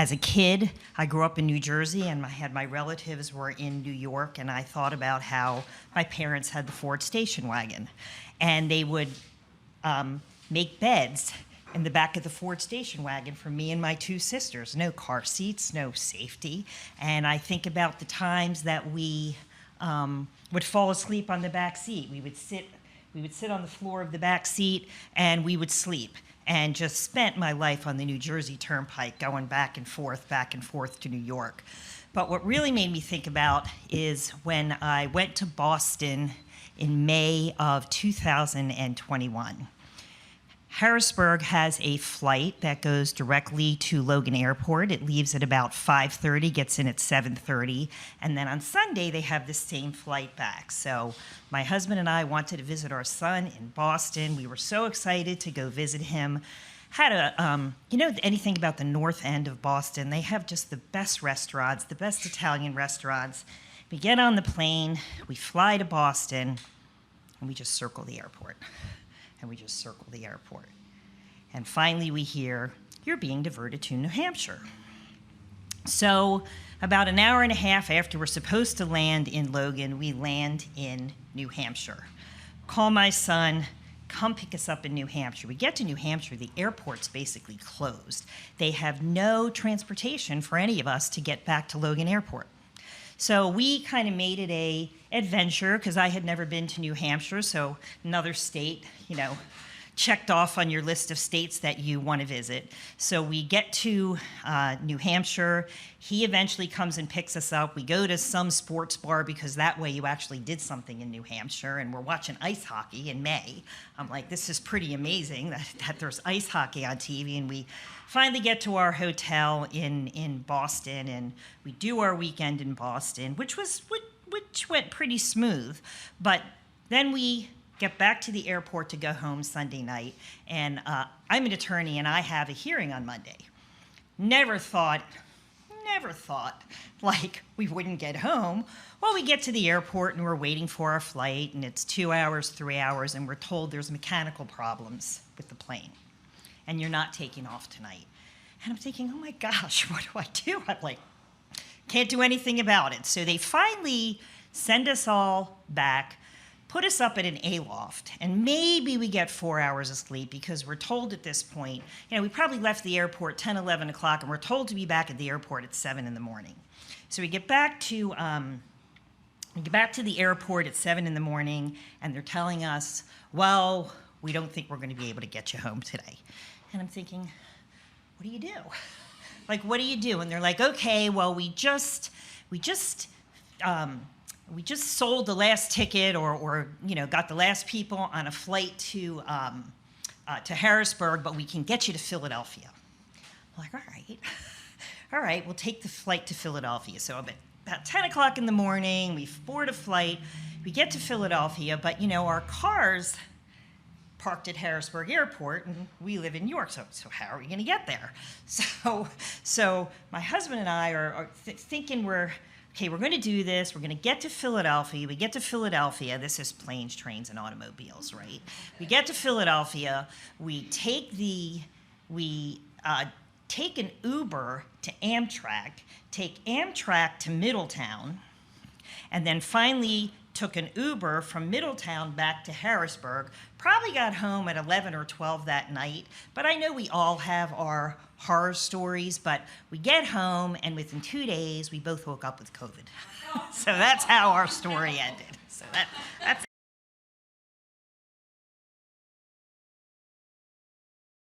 As a kid, I grew up in New Jersey, and my relatives were in New York, and I thought about how my parents had the Ford station wagon, and they would make beds in the back of the Ford station wagon for me and my two sisters. No car seats, no safety. And I think about the times that we would fall asleep on the back seat. We would sit on the floor of the back seat and we would sleep, and just spent my life on the New Jersey Turnpike going back and forth to New York. But what really made me think about is when I went to Boston in May of 2021. Harrisburg has a flight that goes directly to Logan Airport. It leaves at about 5:30, gets in at 7:30, and then on Sunday they have the same flight back. So my husband and I wanted to visit our son in Boston. We were so excited to go visit him. Had anything about the north end of Boston, they have just the best restaurants, the best Italian restaurants. We get on the plane, we fly to Boston, and we just circle the airport. And finally we hear, you're being diverted to New Hampshire. So about an hour and a half after we're supposed to land in Logan, we land in New Hampshire. Call my son, come pick us up in New Hampshire. We get to New Hampshire, the airport's basically closed. They have no transportation for any of us to get back to Logan Airport. So we kind of made it a adventure, because I had never been to New Hampshire, so another state, checked off on your list of states that you want to visit. So we get to New Hampshire. He eventually comes and picks us up. We go to some sports bar, because that way you actually did something in New Hampshire, and we're watching ice hockey in May. I'm like, this is pretty amazing that there's ice hockey on TV, and we finally get to our hotel in Boston, and we do our weekend in Boston, which went pretty smooth. But then we get back to the airport to go home Sunday night, and I'm an attorney and I have a hearing on Monday. Never thought like we wouldn't get home. Well, we get to the airport and we're waiting for our flight, and it's 2 hours, 3 hours, and we're told there's mechanical problems with the plane and you're not taking off tonight. And I'm thinking, oh my gosh, what do I do? I'm like, can't do anything about it. So they finally send us all back, put us up at an A-loft, and maybe we get 4 hours of sleep, because we're told at this point, we probably left the airport 10, 11 o'clock, and we're told to be back at the airport at 7 in the morning. So we get back to the airport at 7 in the morning, and they're telling us, well, we don't think we're going to be able to get you home today. And I'm thinking, what do you do? Like, what do you do? And they're like, okay, well, we just sold the last ticket, or got the last people on a flight to Harrisburg, but we can get you to Philadelphia. I'm like, all right, we'll take the flight to Philadelphia. So about 10 o'clock in the morning, we board a flight, we get to Philadelphia, but our cars parked at Harrisburg Airport, and we live in New York, so how are we going to get there? So my husband and I are thinking we're going to do this. We're going to get to Philadelphia. We get to Philadelphia. This is planes, trains, and automobiles, right? We get to Philadelphia. We take an Uber to Amtrak, take Amtrak to Middletown, and then finally took an Uber from Middletown back to Harrisburg. Probably got home at 11 or 12 that night, but I know we all have our horror stories. But we get home, and within 2 days, we both woke up with COVID. So that's how our story ended. So